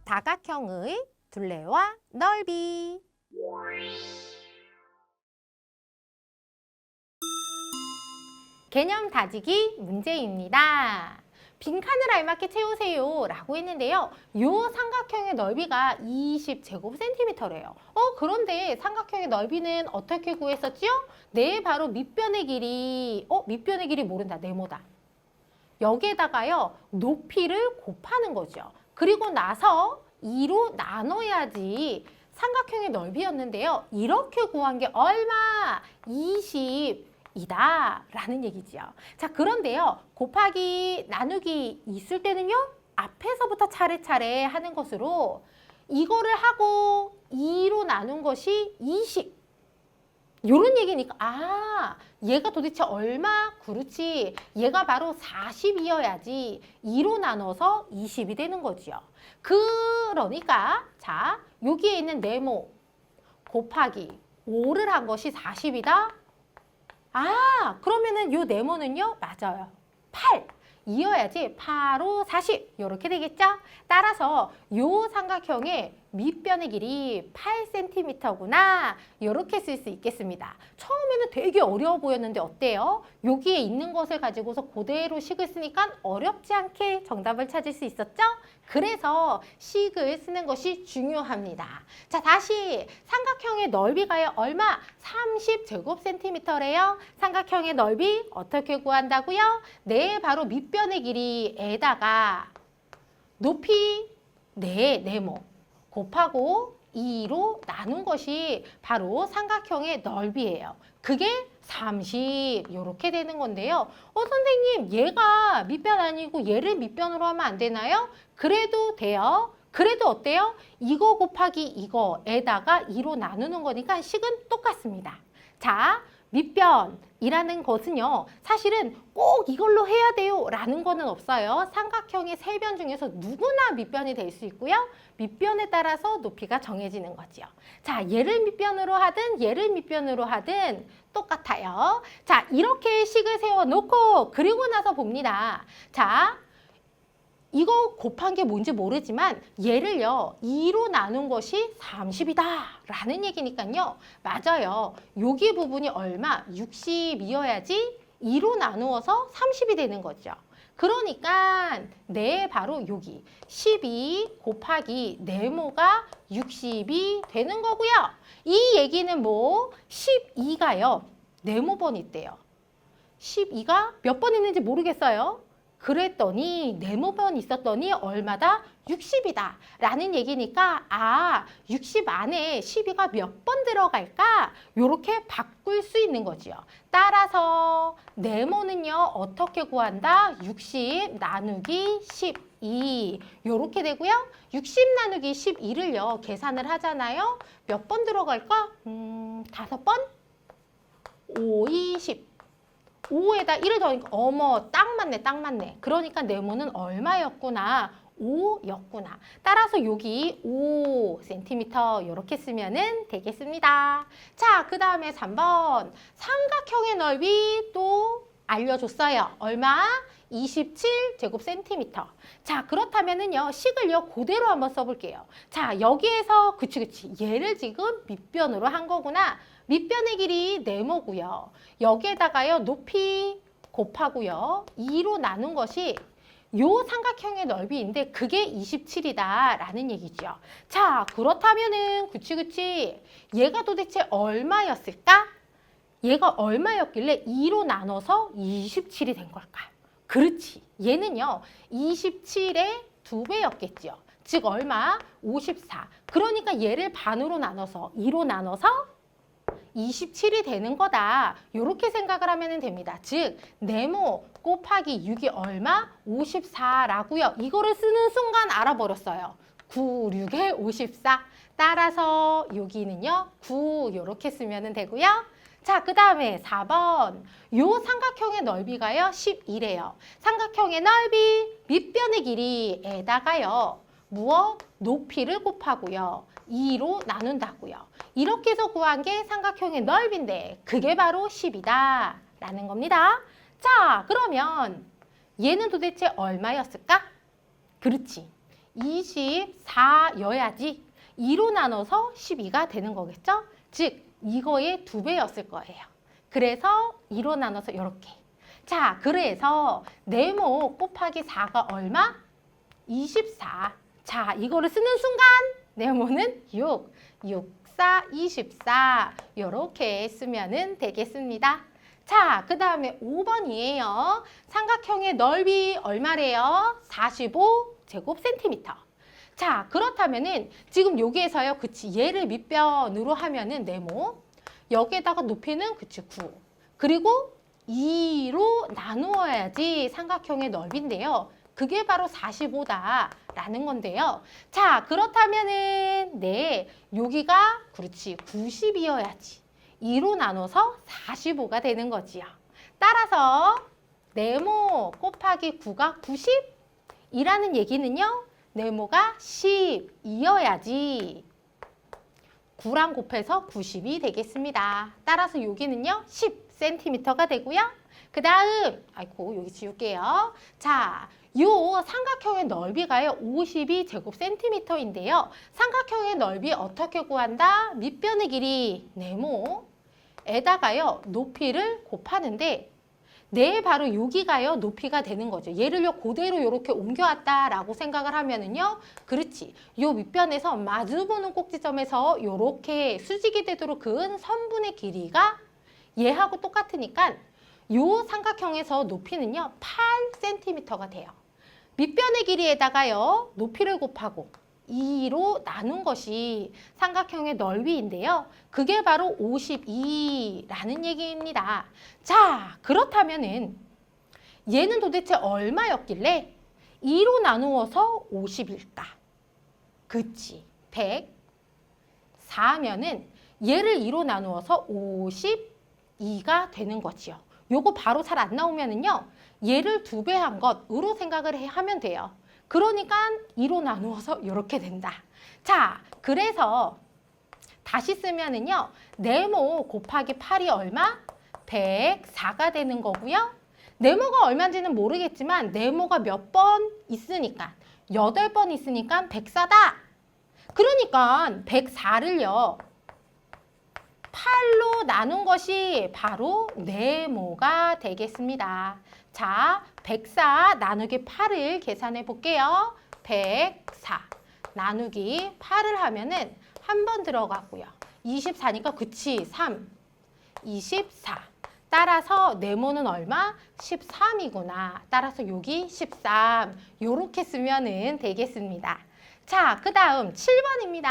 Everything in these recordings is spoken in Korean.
다각형의 둘레와 넓이. 개념 다지기 문제입니다. 빈칸을 알맞게 채우세요 라고 했는데요. 요 삼각형의 넓이가 20제곱센티미터래요. 그런데 삼각형의 넓이는 어떻게 구했었지요? 네, 바로 밑변의 길이. 밑변의 길이 모른다. 네모다. 여기에다가요, 높이를 곱하는 거죠. 그리고 나서 2로 나눠야지 삼각형의 넓이였는데요. 이렇게 구한 게 얼마? 20이다 라는 얘기지요. 자, 그런데요, 곱하기 나누기 있을 때는요, 앞에서부터 차례차례 하는 것으로 이거를 하고 2로 나눈 것이 20. 요런 얘기니까 얘가 도대체 얼마? 그렇지. 얘가 바로 40이어야지 2로 나눠서 20이 되는 거지요. 그러니까 자, 여기에 있는 네모 곱하기 5를 한 것이 40이다. 그러면은 요 네모는요? 맞아요. 8. 이어야지 8, 5, 40 이렇게 되겠죠? 따라서 요 삼각형의 밑변의 길이 8cm구나 이렇게 쓸 수 있겠습니다. 처음에는 되게 어려워 보였는데 어때요? 여기에 있는 것을 가지고서 그대로 식을 쓰니까 어렵지 않게 정답을 찾을 수 있었죠? 그래서 식을 쓰는 것이 중요합니다. 자, 다시 삼각형의 넓이가요. 얼마? 30제곱센티미터래요. 삼각형의 넓이 어떻게 구한다고요? 네, 바로 밑변의 길이에다가 높이 네모 곱하고 2로 나눈 것이 바로 삼각형의 넓이에요. 그게 30 이렇게 되는 건데요. 선생님, 얘가 밑변 아니고 얘를 밑변으로 하면 안 되나요? 그래도 돼요. 그래도 어때요? 이거 곱하기 이거에다가 2로 나누는 거니까 식은 똑같습니다. 자, 밑변이라는 것은요, 사실은 꼭 이걸로 해야 돼요 라는 거는 없어요. 삼각형의 세 변 중에서 누구나 밑변이 될 수 있고요. 밑변에 따라서 높이가 정해지는 거죠. 자, 얘를 밑변으로 하든 얘를 밑변으로 하든 똑같아요. 자, 이렇게 식을 세워놓고 그리고 나서 봅니다. 자, 이거 곱한 게 뭔지 모르지만 얘를요 2로 나눈 것이 30이다 라는 얘기니까요. 맞아요. 여기 부분이 얼마? 60이어야지 2로 나누어서 30이 되는 거죠. 그러니까 네, 바로 여기 12 곱하기 네모가 60이 되는 거고요. 이 얘기는 뭐 12가요. 네모번이 있대요. 12가 몇 번 있는지 모르겠어요. 그랬더니 네모번 있었더니 얼마다? 60이다 라는 얘기니까 60 안에 12가 몇 번 들어갈까? 요렇게 바꿀 수 있는 거지요. 따라서 네모는요 어떻게 구한다? 60 나누기 12 요렇게 되고요. 60 나누기 12를요 계산을 하잖아요. 몇 번 들어갈까? 5번? 5, 20 5에다 1을 더하니까 어머 딱 맞네 딱 맞네. 그러니까 네모는 얼마였구나? 5였구나. 따라서 여기 5cm 이렇게 쓰면은 되겠습니다. 자, 그 다음에 3번 삼각형의 넓이 또 알려줬어요. 얼마? 27제곱센티미터. 자, 그렇다면은요 식을요 그대로 한번 써볼게요. 자, 여기에서 그치 얘를 지금 밑변으로 한 거구나. 밑변의 길이 네모고요. 여기에다가요 높이 곱하고요 2로 나눈 것이 요 삼각형의 넓이인데 그게 27이다 라는 얘기죠. 자, 그렇다면은 그치 얘가 도대체 얼마였을까? 얘가 얼마였길래 2로 나눠서 27이 된 걸까? 그렇지. 얘는요 27의 2배였겠죠. 즉 얼마? 54. 그러니까 얘를 반으로 나눠서 2로 나눠서 27이 되는 거다. 이렇게 생각을 하면 됩니다. 즉 네모 곱하기 6이 얼마? 54라고요. 이거를 쓰는 순간 알아버렸어요. 9, 6에 54. 따라서 여기는요 9 이렇게 쓰면 되고요. 자, 그 다음에 4번. 요 삼각형의 넓이가요 11이래요. 삼각형의 넓이 밑변의 길이에다가요 무엇? 높이를 곱하고요 2로 나눈다고요. 이렇게 해서 구한 게 삼각형의 넓이인데 그게 바로 10이다 라는 겁니다. 자, 그러면 얘는 도대체 얼마였을까? 그렇지. 24여야지 2로 나눠서 12가 되는 거겠죠? 즉 이거의 2배였을 거예요. 그래서 2로 나눠서 이렇게. 자, 그래서 네모 곱하기 4가 얼마? 24. 자, 이거를 쓰는 순간 네모는 6, 6, 4, 24 이렇게 쓰면 되겠습니다. 자, 그 다음에 5번이에요. 삼각형의 넓이 얼마래요? 45제곱센티미터. 자, 그렇다면은 지금 여기에서요. 그치, 얘를 밑변으로 하면은 네모. 여기에다가 높이는 그치, 9. 그리고 2로 나누어야지 삼각형의 넓이인데요. 그게 바로 45다라는 건데요. 자, 그렇다면은 네, 여기가 그렇지 90이어야지 2로 나눠서 45가 되는 거지요. 따라서 네모 곱하기 9가 90이라는 얘기는요. 네모가 12여야지 9랑 곱해서 90이 되겠습니다. 따라서 여기는요. 10cm가 되고요. 그 다음, 아이고 여기 지울게요. 자, 요 삼각형의 넓이가요. 52제곱센티미터인데요. 삼각형의 넓이 어떻게 구한다? 밑변의 길이 네모에다가요. 높이를 곱하는데 네, 바로 여기가요. 높이가 되는 거죠. 얘를요. 그대로 이렇게 옮겨왔다라고 생각을 하면은요. 그렇지. 요 밑변에서 마주보는 꼭지점에서 이렇게 수직이 되도록 그은 선분의 길이가 얘하고 똑같으니까 요 삼각형에서 높이는요. 8cm가 돼요. 밑변의 길이에다가요. 높이를 곱하고 2로 나눈 것이 삼각형의 넓이인데요. 그게 바로 52라는 얘기입니다. 자, 그렇다면은 얘는 도대체 얼마였길래 2로 나누어서 50일까? 그치, 104면은 얘를 2로 나누어서 52가 되는 거지요. 요거 바로 잘 안 나오면은요. 얘를 2배 한 것으로 생각을 하면 돼요. 그러니까 2로 나누어서 이렇게 된다. 자, 그래서 다시 쓰면은요. 네모 곱하기 8이 얼마? 104가 되는 거고요. 네모가 얼마인지는 모르겠지만 네모가 몇 번 있으니까 8번 있으니까 104다. 그러니까 104를요. 8로 나눈 것이 바로 네모가 되겠습니다. 자, 104 나누기 8을 계산해 볼게요. 104 나누기 8을 하면은 한 번 들어가고요. 24니까 그치, 3, 24. 따라서 네모는 얼마? 13이구나. 따라서 여기 13. 요렇게 쓰면은 되겠습니다. 자, 그 다음 7번입니다.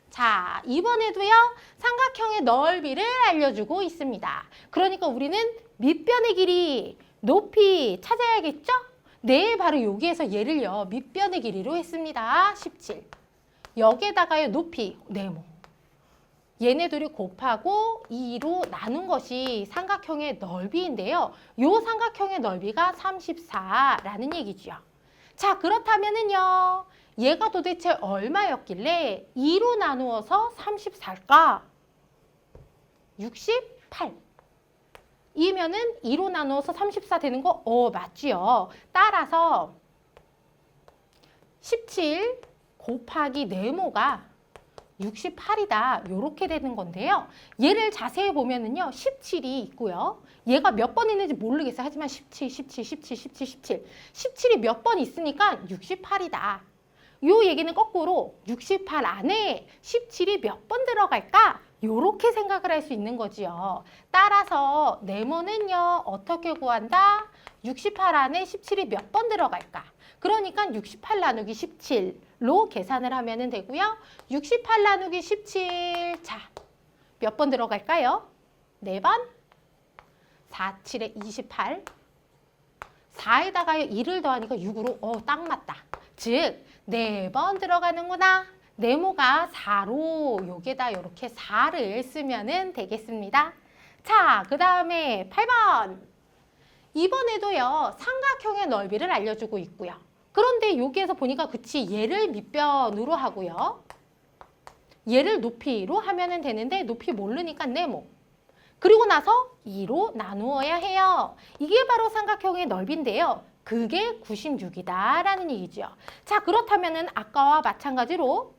자, 이번에도요. 삼각형의 넓이를 알려주고 있습니다. 그러니까 우리는 밑변의 길이, 높이 찾아야겠죠? 네, 바로 여기에서 얘를요. 밑변의 길이로 했습니다. 17. 여기에다가요. 높이, 네모. 얘네들이 곱하고 2로 나눈 것이 삼각형의 넓이인데요. 요 삼각형의 넓이가 34라는 얘기죠. 자, 그렇다면은요. 얘가 도대체 얼마였길래 2로 나누어서 34일까? 68. 이면은 2로 나누어서 34 되는 거? 맞지요. 따라서 17 곱하기 네모가 68이다. 요렇게 되는 건데요. 얘를 자세히 보면은요. 17이 있고요. 얘가 몇 번 있는지 모르겠어요. 하지만 17, 17, 17, 17, 17. 17이 몇 번 있으니까 68이다. 요 얘기는 거꾸로 68 안에 17이 몇 번 들어갈까? 요렇게 생각을 할 수 있는 거지요. 따라서 네모는요. 어떻게 구한다? 68 안에 17이 몇 번 들어갈까? 그러니까 68 나누기 17로 계산을 하면 되고요. 68 나누기 17, 자, 몇 번 들어갈까요? 4번? 4, 7에 28. 4에다가 2를 더하니까 6으로 딱 맞다. 즉, 4번 들어가는구나. 네모가 4로 여기에다 이렇게 4를 쓰면 되겠습니다. 자, 그 다음에 8번. 이번에도요. 삼각형의 넓이를 알려주고 있고요. 그런데 여기에서 보니까 그치 얘를 밑변으로 하고요. 얘를 높이로 하면 되는데 높이 모르니까 네모. 그리고 나서 2로 나누어야 해요. 이게 바로 삼각형의 넓이인데요. 그게 96이다라는 얘기죠. 자, 그렇다면은 아까와 마찬가지로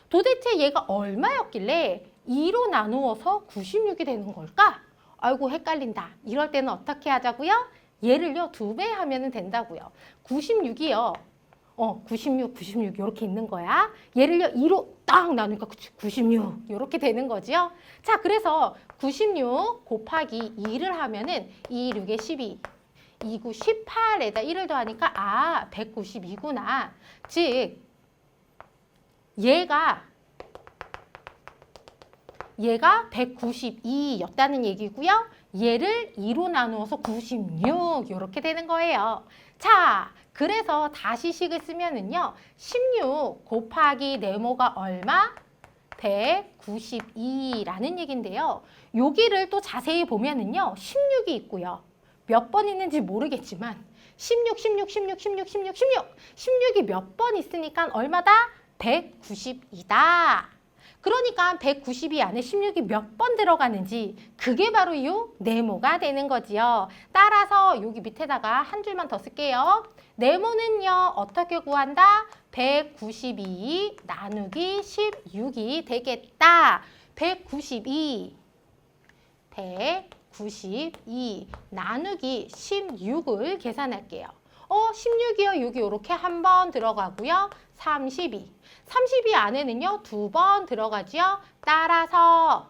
도대체 얘가 얼마였길래 2로 나누어서 96이 되는 걸까? 아이고 헷갈린다. 이럴 때는 어떻게 하자고요? 얘를요 2배 하면 된다고요. 96이요. 96 이렇게 있는 거야. 얘를요 2로 딱 나누니까 96 이렇게 되는 거죠. 자, 그래서 96 곱하기 2를 하면은 2, 6에 12, 2, 9, 18에다 1을 더하니까 192구나. 즉 얘가 192였다는 얘기고요. 얘를 2로 나누어서 96 이렇게 되는 거예요. 자, 그래서 다시 식을 쓰면은요. 16 곱하기 네모가 얼마? 192라는 얘기인데요. 여기를 또 자세히 보면은요. 16이 있고요. 몇 번 있는지 모르겠지만 16, 16, 16, 16, 16, 16. 16이 몇 번 있으니까 얼마다? 192다. 그러니까 192 안에 16이 몇 번 들어가는지 그게 바로 이 네모가 되는 거지요. 따라서 여기 밑에다가 한 줄만 더 쓸게요. 네모는요. 어떻게 구한다? 192 나누기 16이 되겠다. 192 나누기 16을 계산할게요. 16이요. 여기 이렇게 한 번 들어가고요. 32 안에는요 2번 들어가지요. 따라서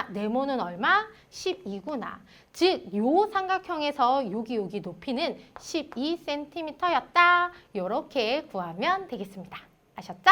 네모는 얼마? 12구나. 즉, 요 삼각형에서 여기 높이는 12cm였다. 이렇게 구하면 되겠습니다. 아셨죠?